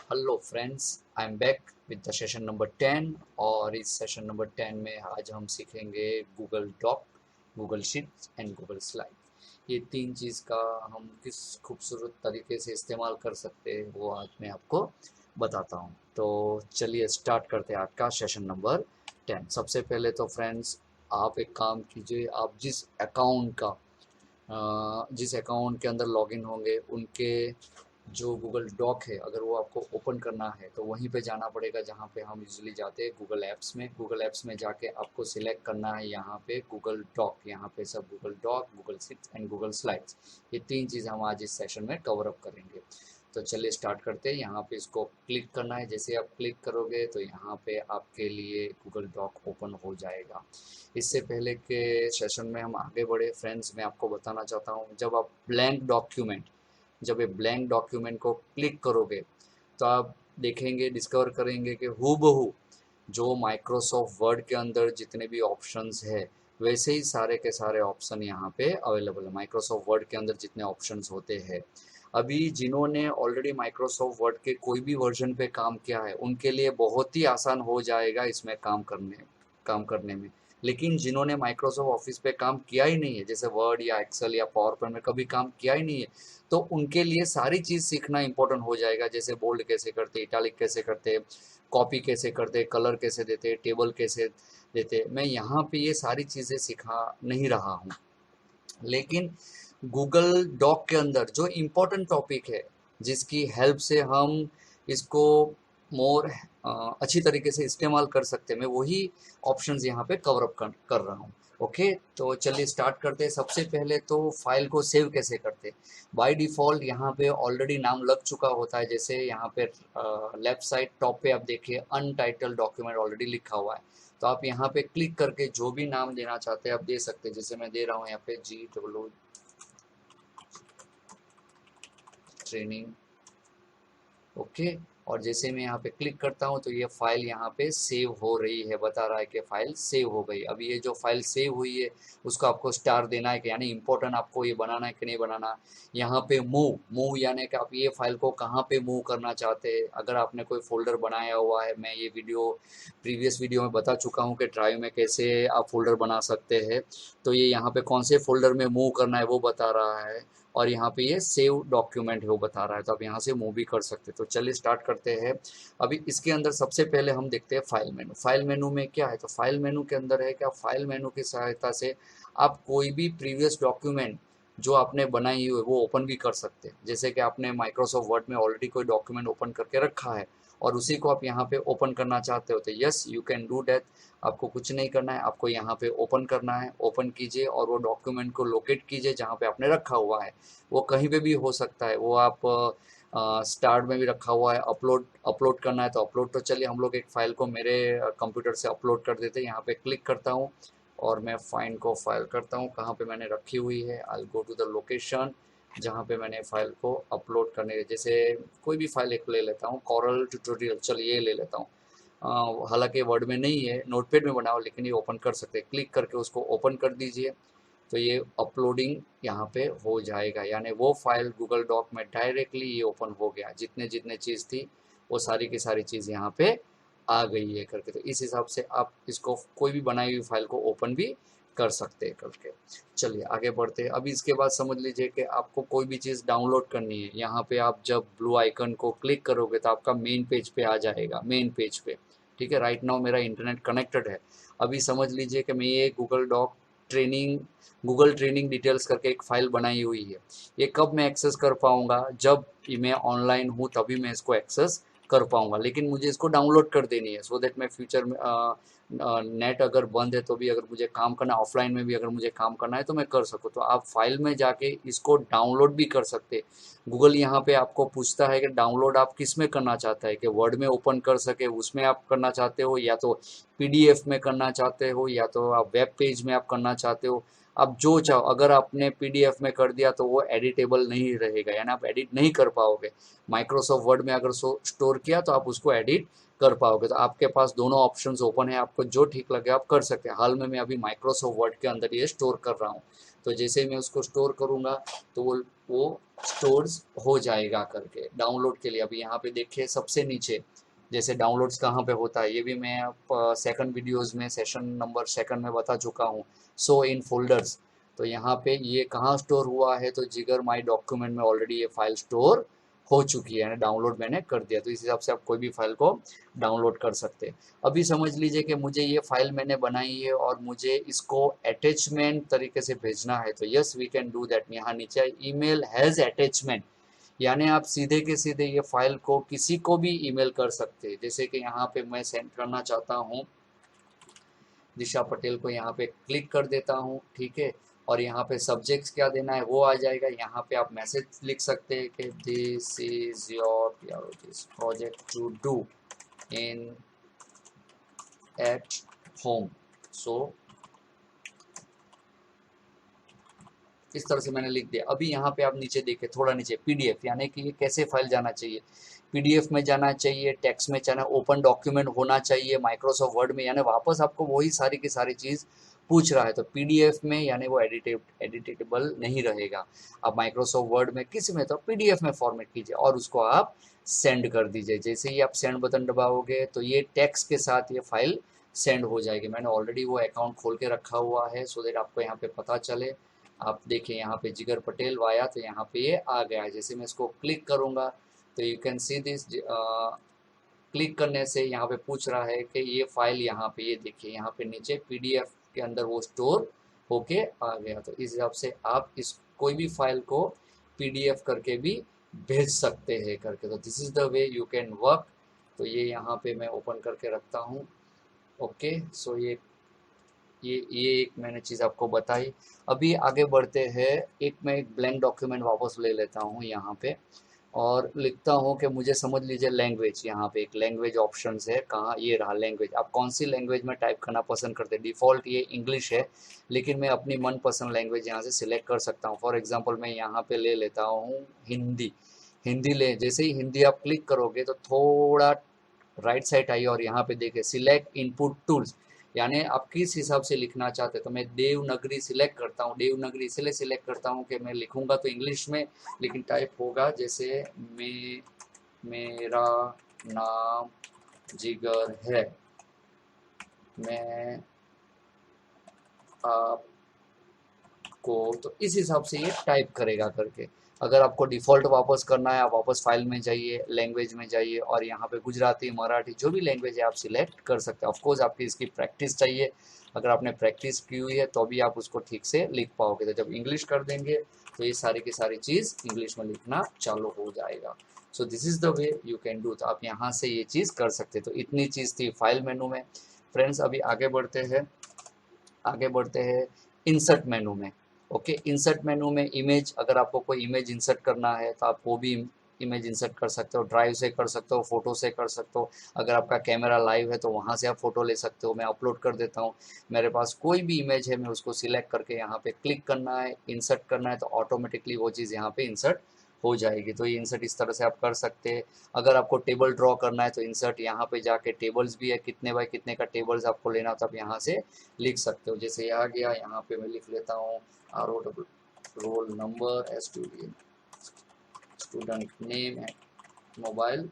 Hello friends, I am back with the session number 10। और इस session number 10 में आज हम सीखेंगे Google doc, Google sheets and Google slide. ये तीन चीज़ का हम किस खूबसूरत तरीके से इस्तेमाल कर सकते हैं वो आज मैं आपको बताता हूँ। तो चलिए स्टार्ट करते हैं आज का सेशन नंबर 10। सबसे पहले तो फ्रेंड्स, आप एक काम कीजिए। आप जिस अकाउंट के अंदर लॉगिन होंगे उनके जो गूगल डॉक है, अगर वो आपको ओपन करना है तो वहीं पे जाना पड़ेगा जहाँ पे हम यूजुअली जाते हैं, गूगल ऐप्स में जाके आपको सिलेक्ट करना है यहाँ पे गूगल डॉक। यहाँ पे सब Google doc, Google sheets and Google slides, ये तीन चीज़ हम आज इस सेशन में कवर अप करेंगे। तो चलिए स्टार्ट करते हैं। यहाँ पे इसको क्लिक करना है। जैसे आप क्लिक करोगे तो यहाँ पे आपके लिए गूगल डॉक ओपन हो जाएगा। इससे पहले के सेशन में हम आगे बढ़े फ्रेंड्स, मैं आपको बताना चाहता हूँ, जब ये ब्लैंक डॉक्यूमेंट को क्लिक करोगे तो आप देखेंगे, डिस्कवर करेंगे कि हूबहू जो माइक्रोसॉफ्ट वर्ड के अंदर जितने भी ऑप्शंस है वैसे ही सारे के सारे ऑप्शन यहाँ पे अवेलेबल है। माइक्रोसॉफ्ट वर्ड के अंदर जितने ऑप्शंस होते हैं, अभी जिन्होंने ऑलरेडी माइक्रोसॉफ्ट वर्ड के कोई भी वर्जन पे काम किया है उनके लिए बहुत ही आसान हो जाएगा इसमें काम करने में। लेकिन जिन्होंने माइक्रोसॉफ्ट ऑफिस पे काम किया ही नहीं है, जैसे वर्ड या एक्सेल या पावर पॉइंट में कभी काम किया ही नहीं है, तो उनके लिए सारी चीज़ सीखना इंपॉर्टेंट हो जाएगा। जैसे बोल्ड कैसे करते, इटालिक कैसे करते, कॉपी कैसे करते, कलर कैसे देते, टेबल कैसे देते, मैं यहाँ पे ये सारी चीज़ें सिखा नहीं रहा हूँ। लेकिन गूगल डॉक के अंदर जो इम्पोर्टेंट टॉपिक है, जिसकी हेल्प से हम इसको मोर अच्छी तरीके से इस्तेमाल कर सकते हैं, मैं वही ऑप्शंस यहाँ पे कवर अप कर रहा हूँ। ओके, तो चलिए स्टार्ट करते हैं। सबसे पहले तो फाइल को सेव कैसे करते हैं। बाय डिफ़ॉल्ट यहाँ पे ऑलरेडी नाम लग चुका होता है। जैसे यहाँ पे लेफ्ट साइड टॉप पे आप देखिए अनटाइटल्ड डॉक्यूमेंट ऑलरेडी लिखा हुआ है। तो आप यहाँ पे क्लिक करके जो भी नाम देना चाहते हैं आप दे सकते हैं। जैसे मैं दे रहा हूँ यहाँ पे GW ट्रेनिंग। ओके, और जैसे मैं यहाँ पे क्लिक करता हूँ तो ये फाइल यहाँ पे सेव हो रही है, बता रहा है कि फाइल सेव हो गई। अभी ये जो फाइल सेव हुई है उसको आपको स्टार देना है कि यानी इम्पोर्टेंट आपको ये बनाना है कि नहीं बनाना। यहाँ पे मूव यानी कि आप ये फाइल को कहाँ पे मूव करना चाहते हैं। अगर आपने कोई फोल्डर बनाया हुआ है, मैं ये प्रीवियस वीडियो में बता चुका हूँ कि ड्राइव में कैसे आप फोल्डर बना सकते हैं। तो ये यहाँ पे कौन से फोल्डर में मूव करना है वो बता रहा है, और यहाँ पे ये सेव डॉक्यूमेंट है वो बता रहा है। तो आप यहाँ से मूव भी कर सकते हैं। तो चलिए स्टार्ट करते हैं। अभी इसके अंदर सबसे पहले हम देखते हैं फाइल मेनू। फाइल मेनू में क्या है, तो फाइल मेनू के अंदर है क्या, फाइल मेनू की सहायता से आप कोई भी प्रीवियस डॉक्यूमेंट जो आपने बनाई हुई है वो ओपन भी कर सकते हैं। जैसे कि आपने माइक्रोसॉफ्ट वर्ड में ऑलरेडी कोई डॉक्यूमेंट ओपन करके रखा है और उसी को आप यहाँ पे ओपन करना चाहते हो, तो yes you can do that. आपको कुछ नहीं करना है, आपको यहाँ पे ओपन करना है। ओपन कीजिए और वो डॉक्यूमेंट को लोकेट कीजिए जहाँ पे आपने रखा हुआ है। वो कहीं पे भी हो सकता है, वो आप स्टार्ट में भी रखा हुआ है। अपलोड अपलोड करना है तो अपलोड, तो चलिए हम लोग एक फ़ाइल को मेरे कंप्यूटर से अपलोड कर देते हैं। यहाँ पे क्लिक करता हूँ और मैं फाइल करता हूँ कहाँ पे मैंने रखी हुई है। आई गो टू द लोकेशन जहाँ पे मैंने फ़ाइल को अपलोड करने, जैसे कोई भी फाइल एक ले लेता हूँ, कॉरल ट्यूटोरियल, चलिए ये ले लेता हूँ। हालांकि वर्ड में नहीं है, नोटपैड में बना हो, लेकिन ये ओपन कर सकते हैं। क्लिक करके उसको ओपन कर दीजिए तो ये अपलोडिंग यहाँ पे हो जाएगा, यानी वो फाइल गूगल डॉक में डायरेक्टली ये ओपन हो गया। जितने जितने चीज़ थी वो सारी की सारी चीज़ यहाँ पे आ गई है करके। तो इस हिसाब से आप इसको कोई भी बनाई हुई फाइल को ओपन भी कर सकते हैं करके। चलिए आगे बढ़ते हैं। अभी इसके बाद समझ लीजिए कि आपको कोई भी चीज़ डाउनलोड करनी है। यहाँ पे आप जब ब्लू आइकन को क्लिक करोगे तो आपका मेन पेज पे आ जाएगा, मेन पेज पे। ठीक है, राइट नाउ मेरा इंटरनेट कनेक्टेड है। अभी समझ लीजिए कि मैं ये ट्रेनिंग गूगल ट्रेनिंग डिटेल्स करके एक फ़ाइल बनाई हुई है। ये कब मैं एक्सेस कर पाऊँगा, जब मैं ऑनलाइन हूँ तभी मैं इसको एक्सेस कर पाऊँगा। लेकिन मुझे इसको डाउनलोड कर देनी है सो दैट मैं फ्यूचर में नेट अगर बंद है तो भी अगर मुझे काम करना, ऑफलाइन में भी अगर मुझे काम करना है तो मैं कर सकूँ। तो आप फाइल में जाके इसको डाउनलोड भी कर सकते हैं। गूगल यहाँ पे आपको पूछता है कि डाउनलोड आप किस में करना चाहता है, कि वर्ड में ओपन कर सके उसमें आप करना चाहते हो, या तो पीडीएफ में करना चाहते हो, या तो आप वेब पेज में आप करना चाहते हो। आप जो चाहो, अगर आपने पीडीएफ में कर दिया तो वो एडिटेबल नहीं रहेगा, यानी आप एडिट नहीं कर पाओगे। माइक्रोसॉफ्ट वर्ड में अगर स्टोर किया तो आप उसको एडिट कर पाओगे। तो आपके पास दोनों ऑप्शंस ओपन है, आपको जो ठीक लगे आप कर सकते हैं। हाल में मैं अभी माइक्रोसॉफ्ट वर्ड के अंदर ये स्टोर कर रहा हूँ। तो जैसे मैं उसको स्टोर करूँगा तो वो स्टोर्स हो जाएगा करके। डाउनलोड के लिए अभी यहाँ पे देखिए सबसे नीचे जैसे डाउनलोड्स कहाँ पे होता है, ये भी मैं सेकंड वीडियोस में सेशन नंबर सेकंड में बता चुका हूँ। सो इन फोल्डर्स, तो यहाँ पे ये कहाँ स्टोर हुआ है, तो जिगर माई डॉक्यूमेंट में ऑलरेडी ये फाइल स्टोर हो चुकी है, डाउनलोड मैंने कर दिया। तो इस हिसाब से आप कोई भी फाइल को डाउनलोड कर सकते हैं। अभी समझ लीजिए कि मुझे ये फाइल मैंने बनाई है और मुझे इसको अटैचमेंट तरीके से भेजना है, तो yes we can do that. यहाँ नीचे ईमेल हैज़ अटैचमेंट, यानी आप सीधे के सीधे ये फाइल को किसी को भी ईमेल कर सकते हैं। जैसे कि यहाँ पे मैं सेंड करना चाहता हूँ दिशा पटेल को, यहाँ पे क्लिक कर देता हूँ, ठीक है। और यहाँ पे सब्जेक्ट क्या देना है वो आ जाएगा। यहाँ पे आप मैसेज लिख सकते हैं कि this is your project to do in at home. So इस तरह से मैंने लिख दिया। अभी यहाँ पे आप नीचे देखिए, थोड़ा नीचे पीडीएफ, यानी कि ये कैसे फाइल जाना चाहिए, पीडीएफ में जाना चाहिए, टेक्स्ट में जाना, ओपन डॉक्यूमेंट होना चाहिए माइक्रोसॉफ्ट वर्ड में, यानी वापस आपको वही सारी की सारी चीज़ पूछ रहा है। तो पीडीएफ में यानी वो एडिटेबल नहीं रहेगा। आप माइक्रोसॉफ्ट वर्ड में किसी में तो पीडीएफ में फॉर्मेट कीजिए और उसको आप सेंड कर दीजिए। जैसे ही आप सेंड बटन दबाओगे तो ये टेक्स्ट के साथ ये फाइल सेंड हो जाएगी। मैंने ऑलरेडी वो अकाउंट खोल के रखा हुआ है सो दैट आपको यहाँ पे पता चले। आप देखिए यहाँ पे जिगर पटेल वाया, तो यहाँ पे ये आ गया है। जैसे मैं इसको क्लिक करूँगा तो you can see this, click करने से यहाँ पे पूछ रहा है कि ये फाइल यहाँ पे, ये देखिए यहाँ पे नीचे पीडीएफ के अंदर वो स्टोर होके आ गया। तो इस हिसाब से आप इस कोई भी फाइल को पीडीएफ करके भी भेज सकते हैं करके। तो this is the way you can work. तो ये यहाँ पे मैं ओपन करके रखता हूँ। ओके, सो ये एक मैंने चीज़ आपको बताई। अभी आगे बढ़ते हैं, मैं एक ब्लैंक डॉक्यूमेंट वापस ले लेता हूँ यहाँ पे और लिखता हूँ कि मुझे समझ लीजिए लैंग्वेज, यहाँ पे एक लैंग्वेज ऑप्शंस है, कहाँ ये रहा लैंग्वेज। आप कौन सी लैंग्वेज में टाइप करना पसंद करते हैं? डिफ़ॉल्ट ये इंग्लिश है, लेकिन मैं अपनी मनपसंद लैंग्वेज यहाँ से सिलेक्ट कर सकता हूँ। फॉर एग्जांपल मैं यहाँ पे ले लेता हूँ हिंदी। हिंदी ले, जैसे ही हिंदी आप क्लिक करोगे तो थोड़ा राइट साइड आइए और यहाँ पे देखिए सिलेक्ट इनपुट टूल्स, यानी आप किस हिसाब से लिखना चाहते हैं। तो मैं देवनागरी सिलेक्ट करता हूँ। देवनागरी इसलिए सिलेक्ट करता हूँ कि मैं लिखूंगा तो इंग्लिश में, लेकिन टाइप होगा जैसे मेरा नाम जिगर है, मैं आपको, तो इस हिसाब से ये टाइप करेगा करके। अगर आपको डिफ़ॉल्ट वापस करना है, आप वापस फाइल में जाइए, लैंग्वेज में जाइए और यहाँ पे गुजराती, मराठी, जो भी लैंग्वेज है आप सिलेक्ट कर सकते हैं। ऑफकोर्स आपकी इसकी प्रैक्टिस चाहिए। अगर आपने प्रैक्टिस की हुई है तो भी आप उसको ठीक से लिख पाओगे। तो जब इंग्लिश कर देंगे तो ये सारी की सारी चीज़ इंग्लिश में लिखना चालू हो जाएगा। So this is the way you can do. तो आप यहाँ से ये चीज़ कर सकते। तो इतनी चीज़ थी फाइल मेनू में। फ्रेंड्स अभी आगे बढ़ते हैं इंसर्ट मेनू में। ओके, इंसर्ट मेनू में इमेज, अगर आपको कोई इमेज इंसर्ट करना है तो आप वो भी इमेज इंसर्ट कर सकते हो। ड्राइव से कर सकते हो, फोटो से कर सकते हो। अगर आपका कैमरा लाइव है तो वहाँ से आप फोटो ले सकते हो। मैं अपलोड कर देता हूँ। मेरे पास कोई भी इमेज है, मैं उसको सिलेक्ट करके यहाँ पे क्लिक करना है, इंसर्ट करना है, तो ऑटोमेटिकली वो चीज़ यहाँ पे इंसर्ट हो जाएगी। तो ये इंसर्ट इस तरह से आप कर सकते हैं। अगर आपको टेबल ड्रॉ करना है तो इंसर्ट यहाँ पे जाके टेबल्स भी है, कितने बाय कितने का टेबल्स आपको लेना हो तो आप यहाँ से लिख सकते हो। जैसे ये आ गया, यहाँ पे मैं लिख लेता हूँ RO roll number, student name, mobile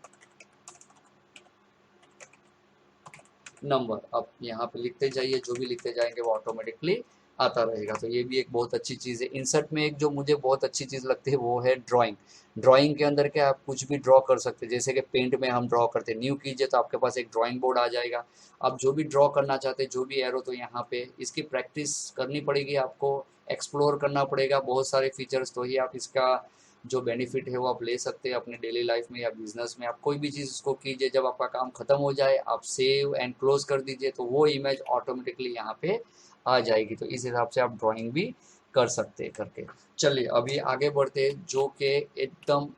number. अब यहाँ पे लिखते जाइए, जो भी लिखते जाएंगे वो ऑटोमेटिकली आता रहेगा। तो ये भी एक बहुत अच्छी चीज़ है। इंसर्ट में एक जो मुझे बहुत अच्छी चीज़ लगती है वो है ड्राइंग। ड्राइंग के अंदर क्या आप कुछ भी ड्रॉ कर सकते हैं। जैसे कि पेंट में हम ड्रॉ करते हैं, न्यू कीजिए तो आपके पास एक ड्राइंग बोर्ड आ जाएगा। आप जो भी ड्रॉ करना चाहते हैं, जो भी एरो, तो यहाँ पे इसकी प्रैक्टिस करनी पड़ेगी आपको, एक्सप्लोर करना पड़ेगा बहुत सारे फीचर्स, तो ही आप इसका जो बेनिफिट है वो आप ले सकते हैं अपने डेली लाइफ में या बिजनेस में। आप कोई भी चीज़ उसको कीजिए, जब आपका काम खत्म हो जाए आप सेव एंड क्लोज कर दीजिए तो वो इमेज ऑटोमेटिकली यहाँ पे आ जाएगी। तो इस हिसाब से आप ड्राइंग भी कर सकते हैं करके। चलिए अभी आगे बढ़ते हैं, जो कि एकदम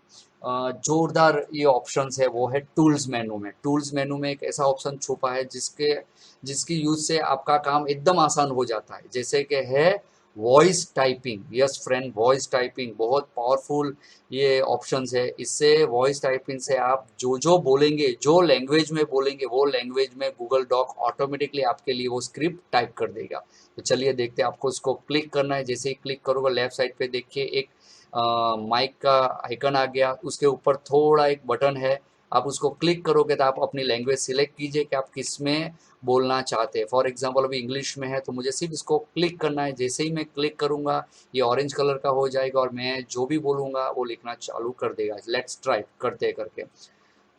जोरदार ये ऑप्शंस है वो है टूल्स मेनू में। टूल्स मेनू में एक ऐसा ऑप्शन छुपा है जिसकी यूज से आपका काम एकदम आसान हो जाता है। जैसे कि है voice typing, yes friend, voice typing बहुत पावरफुल ये ऑप्शंस है। इससे वॉइस टाइपिंग से आप जो जो बोलेंगे, जो लैंग्वेज में बोलेंगे, वो लैंग्वेज में गूगल डॉक ऑटोमेटिकली आपके लिए वो स्क्रिप्ट टाइप कर देगा। तो चलिए देखते हैं, आपको इसको क्लिक करना है। जैसे ही क्लिक करोगे लेफ्ट साइड पे देखिए एक माइक का आइकन आ गया, उसके ऊपर थोड़ा एक बटन है, आप उसको क्लिक करोगे तो आप अपनी लैंग्वेज सिलेक्ट कीजिए कि आप किस में बोलना चाहते हैं। फॉर एग्जांपल अभी इंग्लिश में है तो मुझे सिर्फ इसको क्लिक करना है। जैसे ही मैं क्लिक करूंगा ये ऑरेंज कलर का हो जाएगा और मैं जो भी बोलूंगा वो लिखना चालू कर देगा। लेट्स ट्राई करते करके।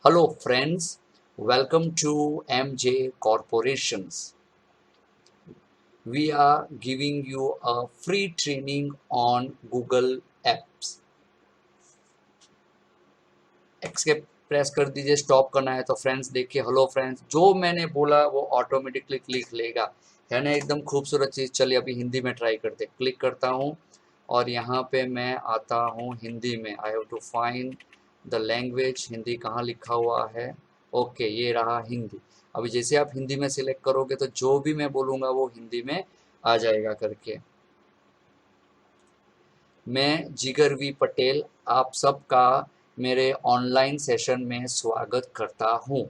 Hello friends, welcome to MJ corporations, we are giving you a free training on Google apps. Escape press कर दीजिए, स्टॉप करना है तो फ्रेंड्स देखिए, हेलो फ्रेंड्स, जो मैंने बोला वो ऑटोमेटिकली क्लिक लेगा, है ना, एकदम खूबसूरत चीज़। चलिए अभी हिंदी में ट्राई करते, क्लिक करता हूँ और यहाँ पे मैं आता हूँ हिंदी में। I have to find the language, Hindi कहाँ लिखा हुआ है, ओके ये रहा हिंदी। अभी जैसे आप हिंदी में सिलेक्ट करोगे तो जो भी मैं बोलूँगा वो हिंदी में आ जाएगा करके। मैं जिगर वी पटेल आप सबका मेरे ऑनलाइन सेशन में स्वागत करता हूँ।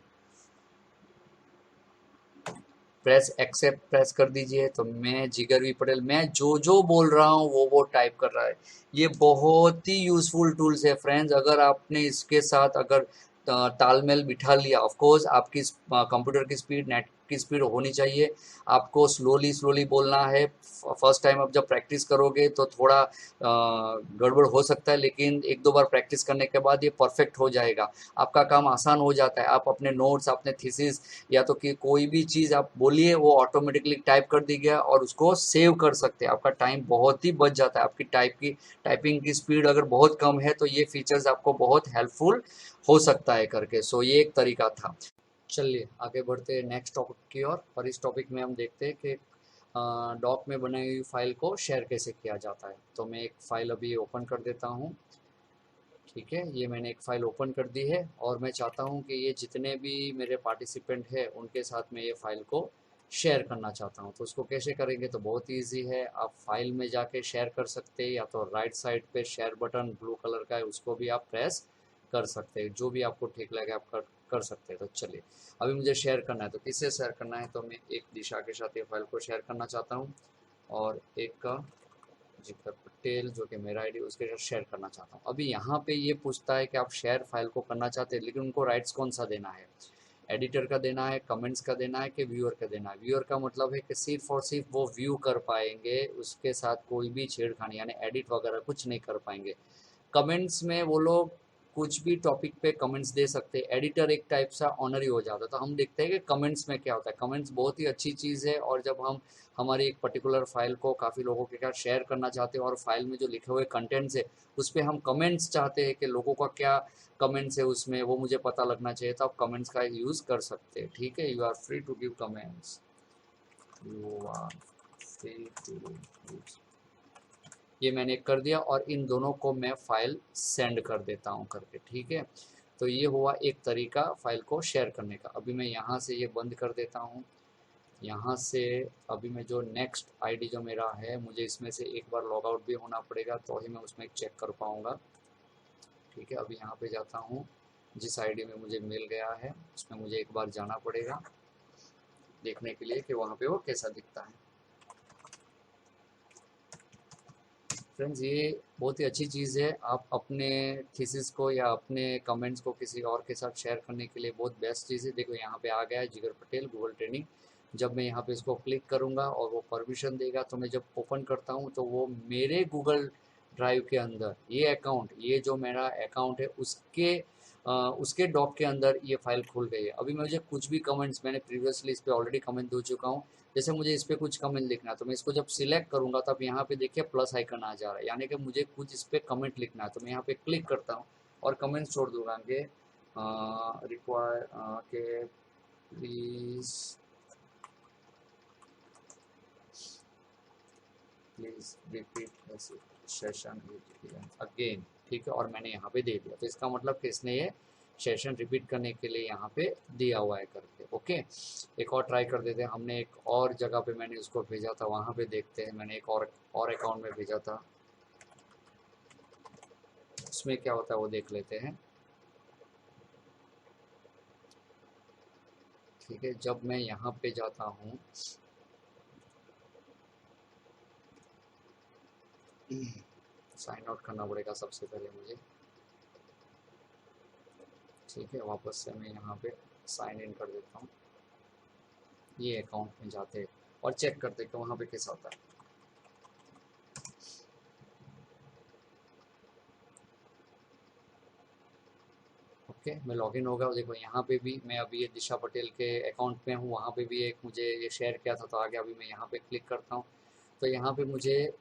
प्रेस एक्सेप्ट प्रेस कर दीजिए तो मैं जिगर वी पटेल, मैं जो जो बोल रहा हूँ वो टाइप कर रहा है। ये बहुत ही यूजफुल टूल्स है फ्रेंड्स। अगर आपने इसके साथ अगर तालमेल बिठा लिया, ऑफ कोर्स आपकी कंप्यूटर की स्पीड, नेट की स्पीड होनी चाहिए। आपको स्लोली स्लोली बोलना है। फर्स्ट टाइम आप जब प्रैक्टिस करोगे तो थोड़ा गड़बड़ हो सकता है, लेकिन एक दो बार प्रैक्टिस करने के बाद ये परफेक्ट हो जाएगा। आपका काम आसान हो जाता है। आप अपने नोट्स, अपने थीसिस या तो कि कोई भी चीज़ आप बोलिए वो ऑटोमेटिकली टाइप कर दी गया और उसको सेव कर सकते हैं। आपका टाइम बहुत ही बच जाता है। आपकी टाइपिंग की स्पीड अगर बहुत कम है तो ये फीचर्स आपको बहुत हेल्पफुल हो सकता है करके। सो ये एक तरीका था। चलिए आगे बढ़ते हैं नेक्स्ट टॉपिक की ओर। और इस टॉपिक में हम देखते हैं कि डॉक में बनाई हुई फाइल को शेयर कैसे किया जाता है। तो मैं एक फाइल अभी ओपन कर देता हूँ। ठीक है, ये मैंने एक फ़ाइल ओपन कर दी है और मैं चाहता हूँ कि ये जितने भी मेरे पार्टिसिपेंट हैं उनके साथ मैं ये फ़ाइल को शेयर करना चाहता हूँ। तो उसको कैसे करेंगे, तो बहुत ईजी है। आप फाइल में जाके शेयर कर सकते हैं, या तो राइट साइड पे शेयर बटन ब्लू कलर का है उसको भी आप प्रेस कर सकते हैं। जो भी आपको ठीक लगे आप कर सकते हैं। तो चलिए अभी मुझे शेयर करना है, तो किससे शेयर करना है, तो मैं एक दिशा के साथ ये फाइल को शेयर करना चाहता हूँ और एक जिकर पटेल जो कि मेरा आईडी, उसके साथ शेयर करना चाहता हूँ। अभी यहाँ पे ये पूछता है कि आप शेयर फाइल को करना चाहते हैं, लेकिन उनको राइट्स कौन सा देना है, एडिटर का देना है, कमेंट्स का देना है कि व्यूअर का देना है। व्यूअर का मतलब है कि सिर्फ और सिर्फ वो व्यू कर पाएंगे, उसके साथ कोई भी छेड़खानी यानी एडिट वगैरह कुछ नहीं कर पाएंगे। कमेंट्स में वो लोग कुछ भी टॉपिक पे कमेंट्स दे सकते हैं। एडिटर एक टाइप सा ऑनर ही हो जाता है। तो हम देखते हैं कि कमेंट्स में क्या होता है। कमेंट्स बहुत ही अच्छी चीज़ है, और जब हम हमारी एक पर्टिकुलर फाइल को काफ़ी लोगों के साथ शेयर करना चाहते हैं और फाइल में जो लिखे हुए कंटेंट्स है उस पर हम कमेंट्स चाहते हैं कि लोगों का क्या कमेंट्स है उसमें, वो मुझे पता लगना चाहिए, तो आप कमेंट्स का यूज़ कर सकते हैं। ठीक है, you are free to give comments, you are free to give. ये मैंने कर दिया और इन दोनों को मैं फाइल सेंड कर देता हूँ करके। ठीक है, तो ये हुआ एक तरीका फाइल को शेयर करने का। अभी मैं यहाँ से ये बंद कर देता हूँ। यहाँ से अभी मैं जो नेक्स्ट आईडी जो मेरा है, मुझे इसमें से एक बार लॉग आउट भी होना पड़ेगा तो ही मैं उसमें चेक कर पाऊँगा। ठीक है, अभी यहाँ पे जाता हूँ, जिस आईडी में मुझे मिल गया है उसमें मुझे एक बार जाना पड़ेगा देखने के लिए कि वहाँ पे वो कैसा दिखता है। फ्रेंड्स ये बहुत ही अच्छी चीज़ है। आप अपने थीसिस को या अपने कमेंट्स को किसी और के साथ शेयर करने के लिए बहुत बेस्ट चीज़ है। देखो यहाँ पे आ गया है जिगर पटेल गूगल ट्रेनिंग। जब मैं यहाँ पे इसको क्लिक करूँगा और वो परमिशन देगा तो मैं जब ओपन करता हूँ तो वो मेरे गूगल ड्राइव के अंदर ये अकाउंट, ये जो मेरा अकाउंट है उसके डॉक के अंदर ये फाइल खुल गई है। अभी मुझे कुछ भी कमेंट्स, मैंने प्रीवियसली इस पर ऑलरेडी कमेंट दे चुका हूँ, जैसे मुझे इस पे कुछ कमेंट लिखना है तो मैं इसको जब सिलेक्ट करूंगा तब यहाँ पे देखिए प्लस आइकन आ जा रहा है, यानी कि मुझे कुछ इस पे कमेंट लिखना है। तो मैं यहाँ पे क्लिक करता हूँ और कमेंट छोड़ दूंगा कि रिक्वायर के please please repeat session again. ठीक है, और मैंने यहाँ पे दे दिया तो इसका मतलब कि इसने ये सेशन रिपीट करने के लिए यहाँ पे दिया हुआ है करके। ओके, एक और ट्राई कर देते हैं। हमने एक और जगह पे मैंने उसको भेजा था, वहाँ पे देखते हैं। मैंने एक और अकाउंट में भेजा था, उसमें क्या होता है वो देख लेते हैं। ठीक है, जब मैं यहाँ पे जाता हूँ, साइन आउट करना पड़ेगा सबसे पहले मुझे। ठीक है, वापस से मैं यहाँ पे साइन इन कर देता हूँ। ये अकाउंट में जाते और चेक करते कि वहाँ पे कैसा होता है। ओके, मैं लॉगिन होगा। देखो यहाँ पे भी मैं अभी ये दिशा पटेल के अकाउंट में हूँ, वहाँ पे भी एक मुझे ये शेयर किया था तो आगे अभी मैं यहाँ पे क्लिक करता हूँ तो यहाँ पे मुझे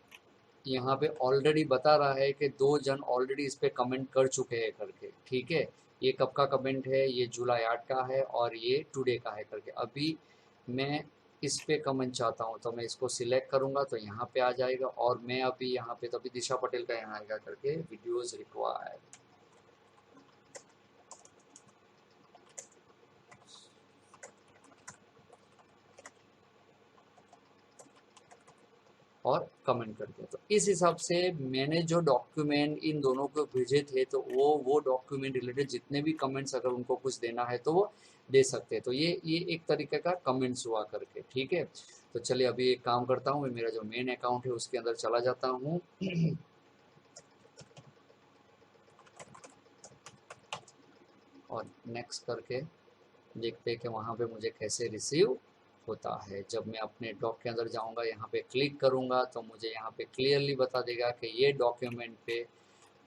यहाँ पे ऑलरेडी बता रहा है कि 2 जन ऑलरेडी इस पे कमेंट कर चुके हैं करके। ठीक है, ये कब का कमेंट है, ये जुलाई 8 का है और ये टुडे का है करके। अभी मैं इस पे कमेंट चाहता हूँ तो मैं इसको सिलेक्ट करूँगा तो यहाँ पे आ जाएगा और मैं अभी यहाँ पे तो अभी दिशा पटेल का यहाँ आएगा करके वीडियोज़ रिक्वायर्ड और कमेंट कर दिया। तो इस हिसाब से मैंने जो डॉक्यूमेंट इन दोनों को भेजे थे तो वो डॉक्यूमेंट रिलेटेड जितने भी कमेंट्स अगर उनको कुछ देना है तो वो दे सकते हैं। तो ये एक तरीके का कमेंट्स हुआ करके। ठीक है, तो चलिए अभी एक काम करता हूँ, मैं मेरा जो मेन अकाउंट है उसके अंदर चला जाता हूँ और नेक्स्ट करके देखते हैं कि वहाँ पे मुझे कैसे रिसीव होता है। जब मैं अपने डॉक के अंदर जाऊँगा, यहाँ पे क्लिक करूँगा तो मुझे यहाँ पे क्लियरली बता देगा कि ये डॉक्यूमेंट पे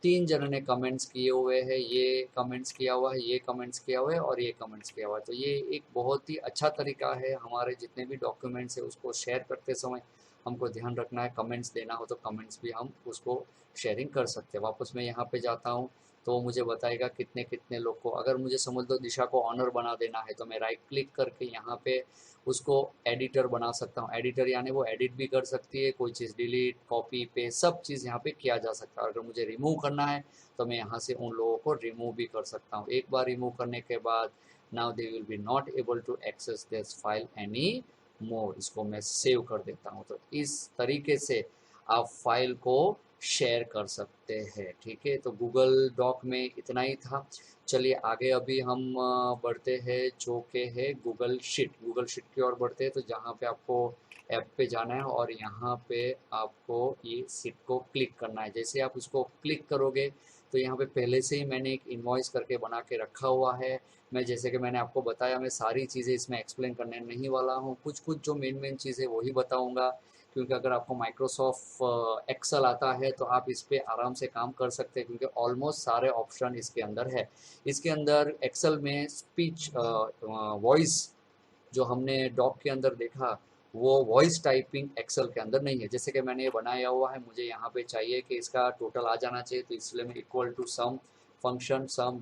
3 जनों ने कमेंट्स किए हुए हैं, ये कमेंट्स किया हुआ है, ये कमेंट्स किया हुआ है और ये कमेंट्स किया हुआ है। तो ये एक बहुत ही अच्छा तरीका है, हमारे जितने भी डॉक्यूमेंट्स है उसको शेयर करते समय हमको ध्यान रखना है। कमेंट्स देना हो तो कमेंट्स भी हम उसको शेयरिंग कर सकते हैं। वापस मैं यहाँ पे जाता हूँ तो वो मुझे बताएगा कितने कितने लोग को। अगर मुझे समझ लो दिशा को ऑनर बना देना है तो मैं राइट क्लिक करके यहाँ पे उसको एडिटर बना सकता हूँ। एडिटर यानी वो एडिट भी कर सकती है, कोई चीज़ डिलीट कॉपी पे सब चीज़ यहाँ पे किया जा सकता है। अगर मुझे रिमूव करना है तो मैं यहाँ से उन लोगों को रिमूव भी कर सकता हूँ। एक बार रिमूव करने के बाद now they will be not able to access this file any more. इसको मैं सेव कर देता हूँ। तो इस तरीके से आप फाइल को शेयर कर सकते हैं। ठीक है, तो गूगल डॉक में इतना ही था। चलिए आगे अभी हम बढ़ते हैं जो कि है गूगल शीट। गूगल शीट की ओर बढ़ते हैं तो जहाँ पे आपको ऐप पे जाना है और यहाँ पे आपको ये शीट को क्लिक करना है। जैसे आप उसको क्लिक करोगे तो यहाँ पे पहले से ही मैंने एक इनवॉइस करके बना के रखा हुआ है। मैं जैसे कि मैंने आपको बताया, मैं सारी चीज़ें इसमें एक्सप्लेन करने नहीं वाला हूँ, कुछ कुछ जो मेन मेन चीज़ें वही बताऊँगा। क्योंकि अगर आपको माइक्रोसॉफ्ट एक्सेल आता है तो आप इस पे आराम से काम कर सकते हैं क्योंकि ऑलमोस्ट सारे ऑप्शन इसके अंदर है। इसके अंदर एक्सेल में स्पीच वॉइस जो हमने डॉक के अंदर देखा वो वॉइस टाइपिंग एक्सेल के अंदर नहीं है। जैसे कि मैंने ये बनाया हुआ है, मुझे यहाँ पे चाहिए कि इसका टोटल आ जाना चाहिए तो इसलिए मैं equal to some function some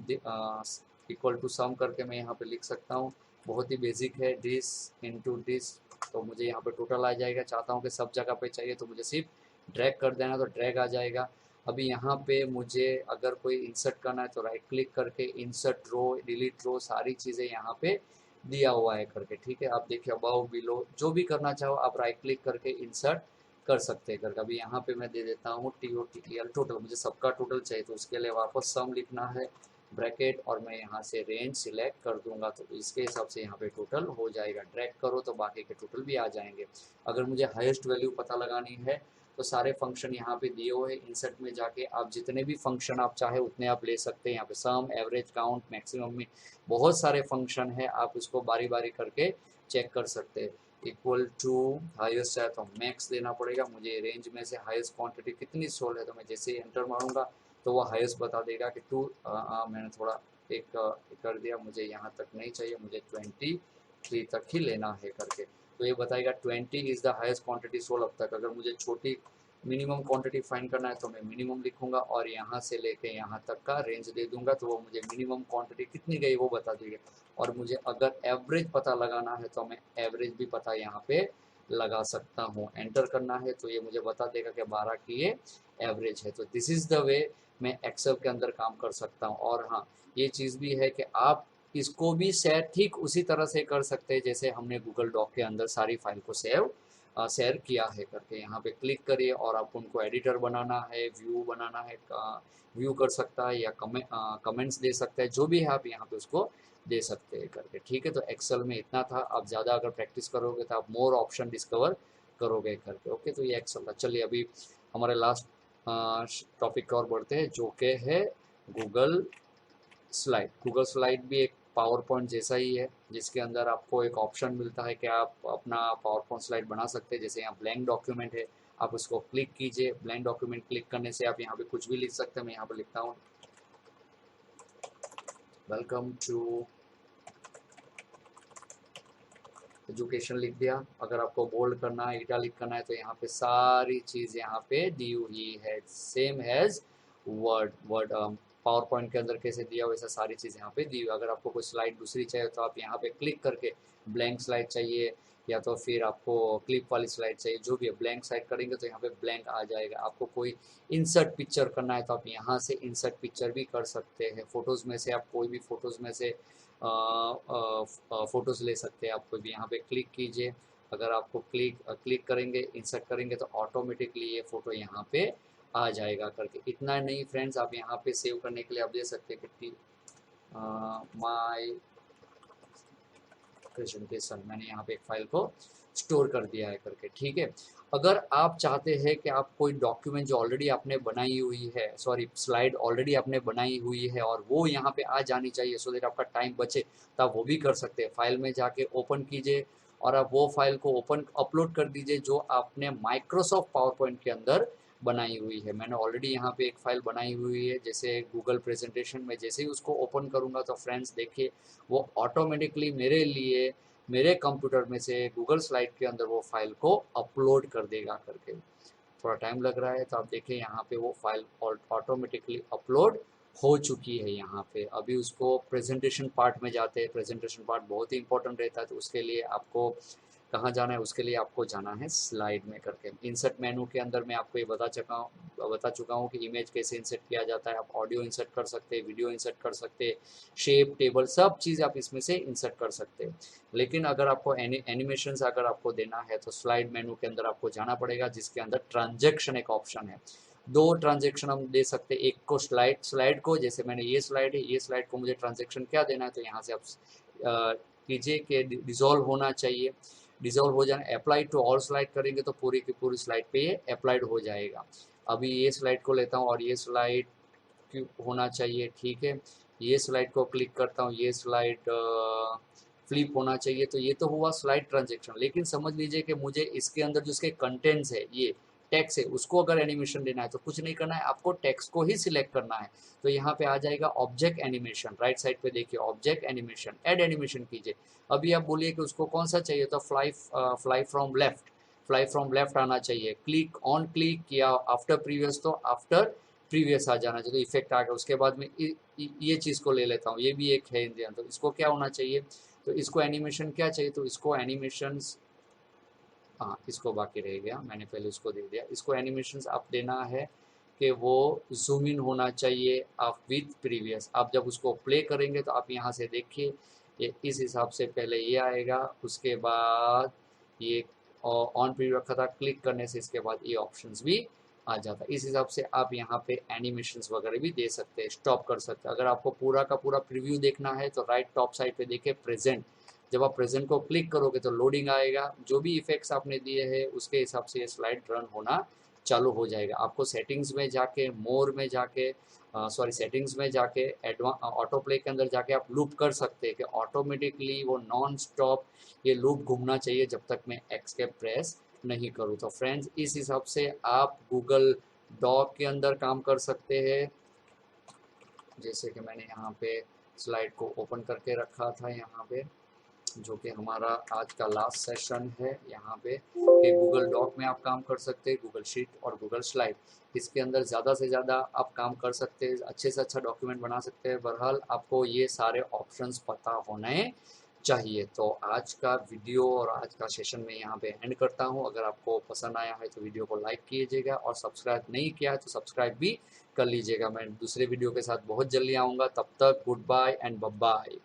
equal to some करके मैं यहाँ पे लिख सकता हूँ। बहुत ही बेसिक है, डिस इनटू डिस तो मुझे यहाँ पे टोटल आ जाएगा। चाहता हूँ कि सब जगह पे चाहिए तो मुझे सिर्फ ड्रैग कर देना तो ड्रैग आ जाएगा। अभी यहाँ पे मुझे अगर कोई इंसर्ट करना है तो राइट क्लिक करके इंसर्ट रो डिलीट रो सारी चीज़ें यहाँ पे दिया हुआ है करके। ठीक है, आप देखिए अबाउ बिलो जो भी करना चाहो आप राइट क्लिक करके इंसर्ट कर सकते हैं करके। अभी यहाँ पे मैं दे देता हूँ TOTL टोटल, मुझे सबका टोटल चाहिए तो उसके लिए वापस सम लिखना है ब्रैकेट और मैं यहाँ से रेंज सिलेक्ट कर दूंगा तो इसके हिसाब से यहाँ पे टोटल हो जाएगा। ड्रैग करो तो बाकी के टोटल भी आ जाएंगे। अगर मुझे हाईएस्ट वैल्यू पता लगानी है तो सारे फंक्शन यहाँ पे दिए हुए हैं। इंसर्ट में जाके आप जितने भी फंक्शन आप चाहे उतने आप ले सकते हैं। यहाँ पे सम एवरेज काउंट मैक्सिमम में बहुत सारे फंक्शन है, आप उसको बारी बारी करके चेक कर सकते हैं। इक्वल टू हाईएस्ट है तो मैक्स देना पड़ेगा। मुझे रेंज में से हाईएस्ट क्वांटिटी कितनी सोल्ड है तो मैं जैसे ही एंटर मारूंगा तो वो हाईएस्ट बता देगा कि मैंने थोड़ा एक कर दिया, मुझे यहाँ तक नहीं चाहिए, मुझे 23 तक ही लेना है करके। तो ये बताएगा 20 is the highest quantity sold अब तक। अगर मुझे छोटी मिनिमम क्वांटिटी फाइंड करना है तो मैं मिनिमम लिखूंगा और यहाँ से लेके यहाँ तक का रेंज दे दूंगा तो वो मुझे मिनिमम क्वांटिटी कितनी गई वो बता देगा। और मुझे अगर एवरेज पता लगाना है तो मैं एवरेज भी पता यहाँ पे लगा सकता हूँ। एंटर करना है तो ये मुझे बता देगा कि 12 की ये एवरेज है। तो दिस इज़ द वे मैं एक्सेल के अंदर काम कर सकता हूँ। और हाँ, ये चीज़ भी है कि आप इसको भी शेयर ठीक उसी तरह से कर सकते हैं जैसे हमने गूगल डॉक के अंदर सारी फाइल को शेयर किया है करके। यहाँ पे क्लिक करिए और आप उनको एडिटर बनाना है, व्यू बनाना है, व्यू कर सकता है या कमेंट्स दे सकता है, जो भी है आप यहाँ पे उसको दे सकते हैं करके। ठीक है, तो एक्सेल में इतना था। आप ज़्यादा अगर प्रैक्टिस करोगे तो आप मोर ऑप्शन डिस्कवर करोगे करके। ओके, तो ये एक्सेल था। चलिए अभी हमारे लास्ट टॉपिक की ओर बढ़ते हैं, जो कि है गूगल स्लाइड। गूगल स्लाइड भी एक पावर पॉइंट जैसा ही है, जिसके अंदर आपको एक ऑप्शन मिलता है कि आप अपना पावर पॉइंट स्लाइड बना सकते हैं। जैसे यहाँ ब्लैंक डॉक्यूमेंट है, आप उसको क्लिक कीजिए। ब्लैंक डॉक्यूमेंट क्लिक करने से आप यहाँ पे कुछ भी लिख सकते हैं। मैं यहाँ पे लिखता हूँ वेलकम टू एजुकेशन, लिख दिया। अगर आपको बोल्ड करना है, इटालिक करना है, तो यहाँ पे सारी चीज़ यहाँ पे दी हुई है, same as word. PowerPoint के अंदर कैसे दिया वैसा सारी चीज़ यहाँ पे दी हुई है। अगर आपको कोई स्लाइड दूसरी चाहिए तो आप यहाँ पे क्लिक करके, ब्लैंक स्लाइड चाहिए या तो फिर आपको क्लिप वाली स्लाइड चाहिए, जो भी है, ब्लैंक स्लाइड करेंगे तो यहाँ पे ब्लैंक आ जाएगा। आपको कोई इंसर्ट पिक्चर करना है तो आप यहाँ से इंसर्ट पिक्चर भी कर सकते हैं। फोटोज़ में से आप कोई भी फोटोज़ में से फ़ोटोज़ ले सकते हैं। आप कोई भी यहाँ पे क्लिक कीजिए। अगर आपको क्लिक करेंगे, इंसर्ट करेंगे तो ऑटोमेटिकली ये फ़ोटो यहाँ पे आ जाएगा करके। इतना नहीं फ्रेंड्स, आप यहाँ पे सेव करने के लिए आप दे सकते हैं कि माय प्रेजेंटेशन। मैंने यहाँ पे एक फाइल को स्टोर कर दिया है करके। ठीक है, अगर आप चाहते हैं कि आप कोई डॉक्यूमेंट जो ऑलरेडी आपने बनाई हुई है, सॉरी स्लाइड ऑलरेडी आपने बनाई हुई है और वो यहाँ पे आ जानी चाहिए सो दैट आपका टाइम बचे, तो आप वो भी कर सकते हैं। फाइल में जाके ओपन कीजिए और आप वो फाइल को ओपन अपलोड कर दीजिए जो आपने माइक्रोसॉफ्ट पावर पॉइंट के अंदर बनाई हुई है। मैंने ऑलरेडी यहाँ पे एक फाइल बनाई हुई है, जैसे गूगल प्रेजेंटेशन में। जैसे ही उसको ओपन करूँगा तो फ्रेंड्स देखिए, वो ऑटोमेटिकली मेरे लिए मेरे कंप्यूटर में से गूगल स्लाइड के अंदर वो फाइल को अपलोड कर देगा करके। थोड़ा टाइम लग रहा है तो आप देखिए यहाँ पे वो फाइल ऑटोमेटिकली अपलोड हो चुकी है यहाँ पे। अभी उसको प्रेजेंटेशन पार्ट में जाते हैं। प्रेजेंटेशन पार्ट बहुत ही इंपॉर्टेंट रहता है, तो उसके लिए आपको कहाँ जाना है, उसके लिए आपको जाना है स्लाइड में करके। इंसर्ट मेनू के अंदर मैं आपको ये बता चुका हूँ कि इमेज कैसे इंसर्ट किया जाता है। आप ऑडियो इंसर्ट कर सकते हैं, वीडियो इंसर्ट कर सकते हैं, शेप, टेबल, सब चीज़ आप इसमें से इंसर्ट कर सकते हैं। लेकिन अगर आपको एनिमेशन अगर आपको देना है तो स्लाइड मेनू के अंदर आपको जाना पड़ेगा, जिसके अंदर ट्रांजेक्शन एक ऑप्शन है। दो ट्रांजेक्शन हम दे सकते हैं। एक को स्लाइड को, जैसे मैंने ये स्लाइड है, ये स्लाइड को मुझे ट्रांजेक्शन क्या देना है, तो यहाँ से आप कीजिए कि डिजोल्व होना चाहिए। डिजोल्व हो जाए, अप्लाई टू ऑल स्लाइड करेंगे तो पूरी की पूरी स्लाइड पे ये अप्लाइड हो जाएगा। अभी ये स्लाइड को लेता हूँ और ये स्लाइड होना चाहिए। ठीक है, ये स्लाइड को क्लिक करता हूँ, ये स्लाइड फ्लिप होना चाहिए। तो ये तो हुआ स्लाइड ट्रांजेक्शन। लेकिन समझ लीजिए कि मुझे इसके अंदर जो इसके कंटेंट्स है, ये टेक्स्ट है, उसको अगर एनिमेशन देना है तो कुछ नहीं करना है, आपको टेक्स्ट को ही सिलेक्ट करना है। तो यहाँ पे आ जाएगा ऑब्जेक्ट एनिमेशन, राइट साइड पे देखिए ऑब्जेक्ट एनिमेशन, ऐड एनिमेशन कीजिए। अभी आप बोलिए कि उसको कौन सा चाहिए, तो फ्लाई फ्रॉम लेफ्ट आना चाहिए। क्लिक ऑन क्लिक या आफ्टर प्रीवियस, तो आफ्टर प्रीवियस आ जाना चाहिए, तो इफेक्ट आ गया। उसके बाद में ये चीज़ को ले लेता हूँ, ये भी एक है इंडियन, तो इसको क्या होना चाहिए, तो इसको एनिमेशन क्या चाहिए, तो इसको एनिमेशंस, हाँ इसको बाकी रह गया, मैंने पहले उसको दे दिया। इसको एनिमेशंस आप देना है कि वो जूम इन होना चाहिए आप विथ प्रीवियस। आप जब उसको प्ले करेंगे तो आप यहाँ से देखिए, ये इस हिसाब से पहले ये आएगा, उसके बाद ये ऑन प्रीव्यू रखा था, क्लिक करने से इसके बाद ये ऑप्शंस भी आ जाता है। इस हिसाब से आप यहाँ पे एनिमेशंस वगैरह भी दे सकते हैं, स्टॉप कर सकते हैं। अगर आपको पूरा का पूरा प्रीव्यू देखना है तो राइट टॉप साइड पे देखिए प्रेजेंट। जब आप प्रेजेंट को क्लिक करोगे तो लोडिंग आएगा, जो भी इफेक्ट्स आपने दिए हैं उसके हिसाब से ये स्लाइड रन होना चालू हो जाएगा। आपको सेटिंग्स में जाके, मोर में जाके, सेटिंग्स में जाके, ऑटो प्ले के अंदर जाके आप लूप कर सकते हैं कि ऑटोमेटिकली वो नॉन स्टॉप ये लूप घूमना चाहिए जब तक मैं एस्केप प्रेस नहीं करूँ। तो फ्रेंड्स इस हिसाब से आप गूगल डॉक के अंदर काम कर सकते हैं। जैसे कि मैंने यहाँ पे स्लाइड को ओपन करके रखा था यहाँ पे, जो कि हमारा आज का लास्ट सेशन है यहाँ पे, कि गूगल डॉक में आप काम कर सकते हैं, गूगल शीट और गूगल स्लाइड। इसके अंदर ज़्यादा से ज़्यादा आप काम कर सकते हैं, अच्छे से अच्छा डॉक्यूमेंट बना सकते हैं। बहरहाल आपको ये सारे ऑप्शंस पता होने चाहिए। तो आज का वीडियो और आज का सेशन मैं यहाँ पे एंड करता हूँ। अगर आपको पसंद आया है तो वीडियो को लाइक कीजिएगा और सब्सक्राइब नहीं किया है तो सब्सक्राइब भी कर लीजिएगा। मैं दूसरे वीडियो के साथ बहुत जल्दी आऊँगा। तब तक goodbye and bye bye.